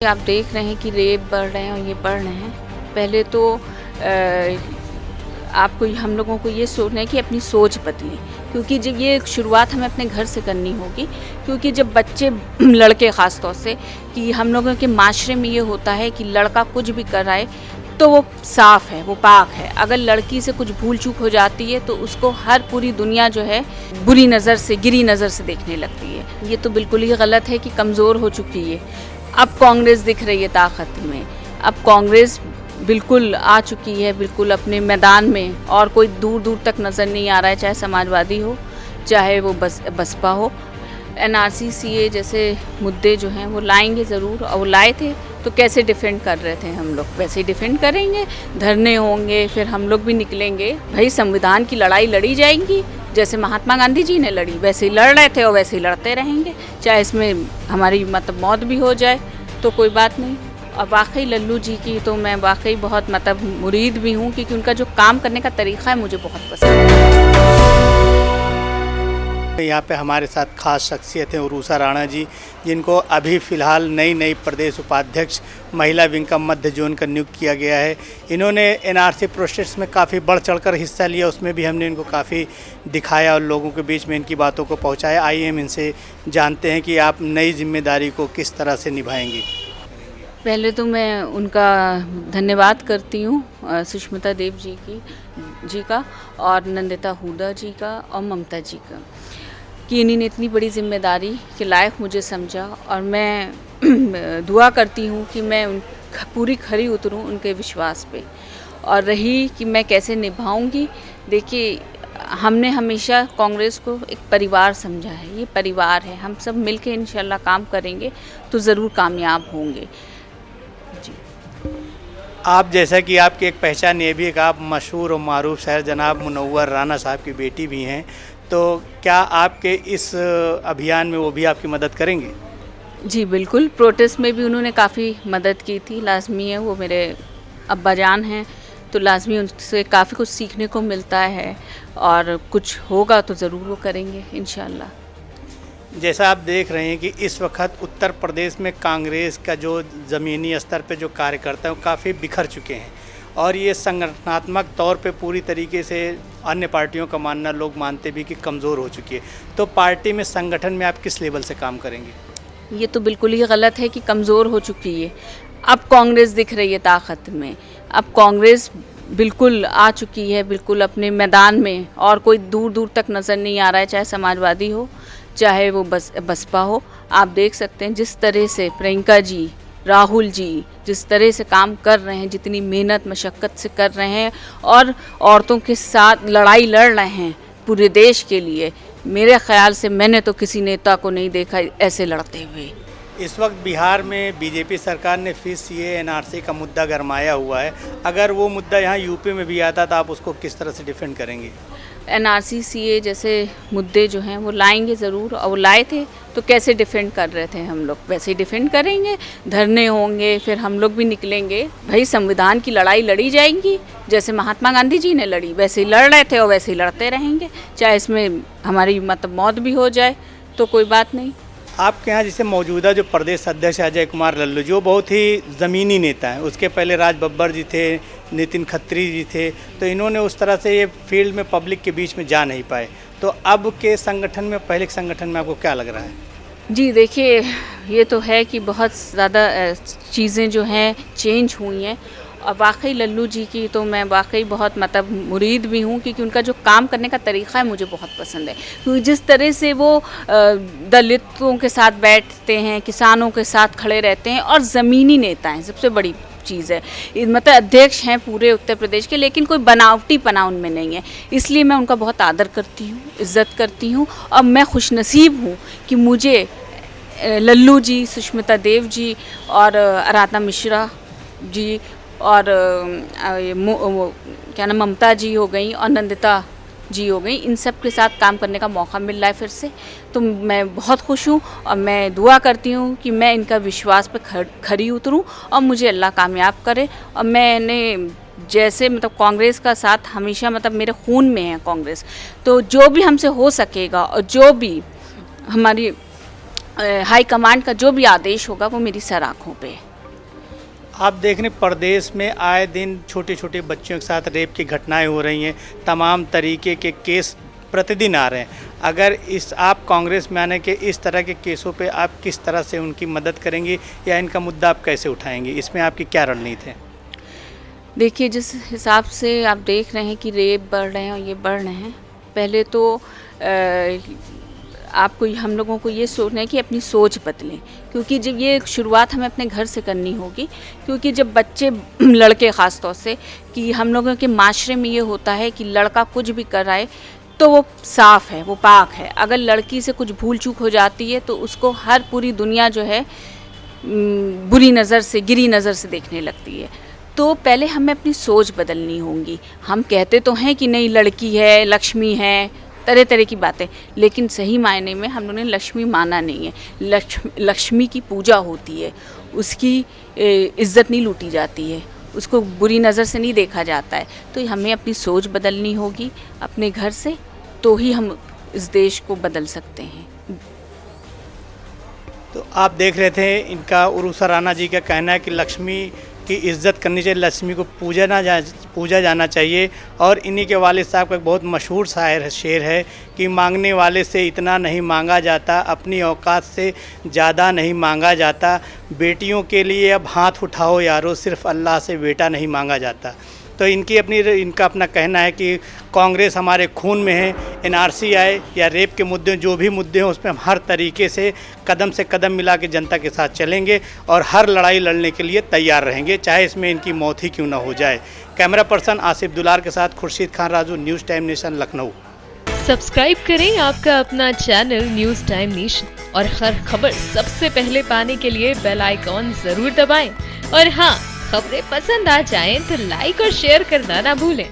आप देख रहे हैं कि रेप बढ़ रहे हैं और ये बढ़ रहे हैं। पहले तो आपको हम लोगों को ये सोचना है कि अपनी सोच बदलें, क्योंकि जब ये शुरुआत हमें अपने घर से करनी होगी। क्योंकि जब बच्चे लड़के ख़ास तौर से कि हम लोगों के माशरे में ये होता है कि लड़का कुछ भी कर रहा है तो वो साफ़ है, वो पाक है। अगर लड़की से कुछ भूल चूक हो जाती है तो उसको हर पूरी दुनिया जो है बुरी नज़र से, गिरी नज़र से देखने लगती है। ये तो बिल्कुल ही गलत है कि कमज़ोर हो चुकी है। अब कांग्रेस दिख रही है ताकत में, अब कांग्रेस बिल्कुल आ चुकी है, बिल्कुल अपने मैदान में, और कोई दूर दूर तक नज़र नहीं आ रहा है, चाहे समाजवादी हो चाहे वो बसपा हो। NRC CA जैसे मुद्दे जो हैं वो लाएंगे ज़रूर, और वो लाए थे तो कैसे डिफेंड कर रहे थे हम लोग, वैसे ही डिफेंड करेंगे। धरने होंगे, फिर हम लोग भी निकलेंगे। भाई संविधान की लड़ाई लड़ी जाएगी, जैसे महात्मा गांधी जी ने लड़ी वैसे ही लड़ रहे थे और वैसे ही लड़ते रहेंगे, चाहे इसमें हमारी मौत भी हो जाए तो कोई बात नहीं। और वाकई लल्लू जी की तो मैं वाकई बहुत मुरीद भी हूँ, क्योंकि उनका जो काम करने का तरीक़ा है मुझे बहुत पसंद है। यहाँ पे हमारे साथ खास शख्सियत हैं उरूसा राणा जी, जिनको अभी फ़िलहाल नई प्रदेश उपाध्यक्ष महिला विंग का मध्य जोन का नियुक्त किया गया है। इन्होंने NRC प्रोसेस में काफ़ी बढ़ चढ़कर हिस्सा लिया, उसमें भी हमने इनको काफ़ी दिखाया और लोगों के बीच में इनकी बातों को पहुँचाया। आइए हम इनसे जानते हैं कि आप नई जिम्मेदारी को किस तरह से निभाएंगी। पहले तो मैं उनका धन्यवाद करती हूँ, सुष्मिता देव जी का और नंदिता हुडा जी का और ममता जी का, कि इन्हीं ने इतनी बड़ी जिम्मेदारी के लायक मुझे समझा। और मैं दुआ करती हूँ कि मैं पूरी खरी उतरूँ उनके विश्वास पे। और रही कि मैं कैसे निभाऊंगी, देखिए हमने हमेशा कांग्रेस को एक परिवार समझा है, ये परिवार है, हम सब मिलके इंशाल्लाह काम करेंगे तो ज़रूर कामयाब होंगे जी। आप जैसा कि आपकी एक पहचान ये भी है कि आप मशहूर और मारूफ शायर जनाब मुनव्वर राणा साहब की बेटी भी हैं, तो क्या आपके इस अभियान में वो भी आपकी मदद करेंगे? जी बिल्कुल, प्रोटेस्ट में भी उन्होंने काफ़ी मदद की थी। लाजमी है, वो मेरे अब्बा जान हैं तो लाजमी उनसे काफ़ी कुछ सीखने को मिलता है, और कुछ होगा तो ज़रूर वो करेंगे इंशाल्लाह। जैसा आप देख रहे हैं कि इस वक्त उत्तर प्रदेश में कांग्रेस का जो ज़मीनी स्तर पे जो कार्यकर्ता हैं वो काफ़ी बिखर चुके हैं, और ये संगठनात्मक तौर पे पूरी तरीके से अन्य पार्टियों का मानना लोग मानते भी कि कमज़ोर हो चुकी है। तो पार्टी में, संगठन में आप किस लेवल से काम करेंगे? ये तो बिल्कुल ही गलत है कि कमज़ोर हो चुकी है। अब कांग्रेस दिख रही है ताकत में, अब कांग्रेस बिल्कुल आ चुकी है, बिल्कुल अपने मैदान में, और कोई दूर दूर तक नज़र नहीं आ रहा है, चाहे समाजवादी हो चाहे वो बसपा हो। आप देख सकते हैं जिस तरह से प्रियंका जी, राहुल जी जिस तरह से काम कर रहे हैं, जितनी मेहनत मशक्क़त से कर रहे हैं, और औरतों के साथ लड़ाई लड़ रहे हैं पूरे देश के लिए। मेरे ख़्याल से मैंने तो किसी नेता को नहीं देखा ऐसे लड़ते हुए। इस वक्त बिहार में बीजेपी सरकार ने फिर CA NRC का मुद्दा गरमाया हुआ है। अगर वो मुद्दा यहाँ यूपी में भी आता तो आप उसको किस तरह से डिफेंड करेंगे? NRC CA जैसे मुद्दे जो हैं वो लाएंगे ज़रूर, और वो लाए थे तो कैसे डिफेंड कर रहे थे हम लोग, वैसे ही डिफेंड करेंगे। धरने होंगे, फिर हम लोग भी निकलेंगे। भाई संविधान की लड़ाई लड़ी जाएगी, जैसे महात्मा गांधी जी ने लड़ी वैसे ही लड़ रहे थे और वैसे ही लड़ते रहेंगे, चाहे इसमें हमारी मौत भी हो जाए तो कोई बात नहीं। आपके यहाँ जैसे मौजूदा जो प्रदेश अध्यक्ष अजय कुमार लल्लू जी, वो बहुत ही ज़मीनी नेता हैं। उसके पहले राज बब्बर जी थे, नितिन खत्री जी थे, तो इन्होंने उस तरह से ये फील्ड में पब्लिक के बीच में जा नहीं पाए। तो अब के संगठन में, पहले के संगठन में आपको क्या लग रहा है? जी देखिए, ये तो है कि बहुत ज़्यादा चीज़ें जो हैं चेंज हुई हैं, और वाकई लल्लू जी की तो मैं वाकई बहुत मुरीद भी हूँ, क्योंकि उनका जो काम करने का तरीक़ा है मुझे बहुत पसंद है। क्योंकि जिस तरह से वो दलितों के साथ बैठते हैं, किसानों के साथ खड़े रहते हैं, और ज़मीनी नेता हैं, सबसे बड़ी चीज़ है। अध्यक्ष हैं पूरे उत्तर प्रदेश के, लेकिन कोई बनावटीपना उनमें नहीं है। इसलिए मैं उनका बहुत आदर करती हूँ, इज़्ज़त करती हूँ, और मैं खुशनसीब हूँ कि मुझे लल्लू जी, सुष्मिता देव जी और आराधना मिश्रा जी और क्या नाम, ममता जी हो गई और नंदिता जी हो गई, इन सब के साथ काम करने का मौका मिल रहा है फिर से, तो मैं बहुत खुश हूँ। और मैं दुआ करती हूँ कि मैं इनका विश्वास पे खरी उतरूँ और मुझे अल्लाह कामयाब करे। और मैंने जैसे कांग्रेस का साथ हमेशा मेरे खून में है कांग्रेस, तो जो भी हमसे हो सकेगा और जो भी हमारी हाई कमांड का जो भी आदेश होगा वो मेरी सर आँखों पे है। आप देख रहे हैं प्रदेश में आए दिन छोटे छोटे बच्चों के साथ रेप की घटनाएं हो रही हैं, तमाम तरीके के केस प्रतिदिन आ रहे हैं। अगर आप कांग्रेस में आने के इस तरह के केसों पे आप किस तरह से उनकी मदद करेंगी या इनका मुद्दा आप कैसे उठाएंगी, इसमें आपकी क्या रणनीति है? देखिए, जिस हिसाब से आप देख रहे हैं कि रेप बढ़ रहे हैं और ये बढ़ रहे हैं, पहले तो आपको हम लोगों को ये सोचना है कि अपनी सोच बदलें, क्योंकि जब ये शुरुआत हमें अपने घर से करनी होगी। क्योंकि जब बच्चे लड़के ख़ास तौर से कि हम लोगों के माशरे में ये होता है कि लड़का कुछ भी कर रहा है तो वो साफ़ है, वो पाक है। अगर लड़की से कुछ भूल चूक हो जाती है तो उसको हर पूरी दुनिया जो है बुरी नज़र से, गिरी नज़र से देखने लगती है। तो पहले हमें अपनी सोच बदलनी होगी। हम कहते तो हैं कि नहीं, लड़की है, लक्ष्मी है, तरह तरह की बातें, लेकिन सही मायने में हम लोगों ने लक्ष्मी माना नहीं है। लक्ष्मी की पूजा होती है, उसकी इज़्ज़त नहीं लूटी जाती है, उसको बुरी नज़र से नहीं देखा जाता है। तो हमें अपनी सोच बदलनी होगी अपने घर से, तो ही हम इस देश को बदल सकते हैं। तो आप देख रहे थे इनका उर्वशी राणा जी का कहना है कि लक्ष्मी की इज़्ज़त करनी चाहिए, लक्ष्मी को पूजा जाना चाहिए। और इन्हीं के वालिद साहब का एक बहुत मशहूर शेर है कि मांगने वाले से इतना नहीं मांगा जाता, अपनी औकात से ज़्यादा नहीं मांगा जाता। बेटियों के लिए अब हाथ उठाओ यारो, सिर्फ अल्लाह से बेटा नहीं मांगा जाता। तो इनका अपना कहना है कि कांग्रेस हमारे खून में है। एनआरसी आए या रेप के मुद्दे, जो भी मुद्दे हों, उसमें हम हर तरीके से कदम मिला के जनता के साथ चलेंगे और हर लड़ाई लड़ने के लिए तैयार रहेंगे, चाहे इसमें इनकी मौत ही क्यों ना हो जाए। कैमरा पर्सन आसिफ दुलार के साथ Khurshid Khan Raju, news time nation, Lucknow. Subscribe करें आपका अपना चैनल न्यूज़ टाइम नेशन और हर खबर सबसे पहले पाने के लिए बेल आइकॉन जरूर दबाएं। और हाँ, खबरें पसंद आ जाएं तो लाइक और शेयर करना ना भूलें।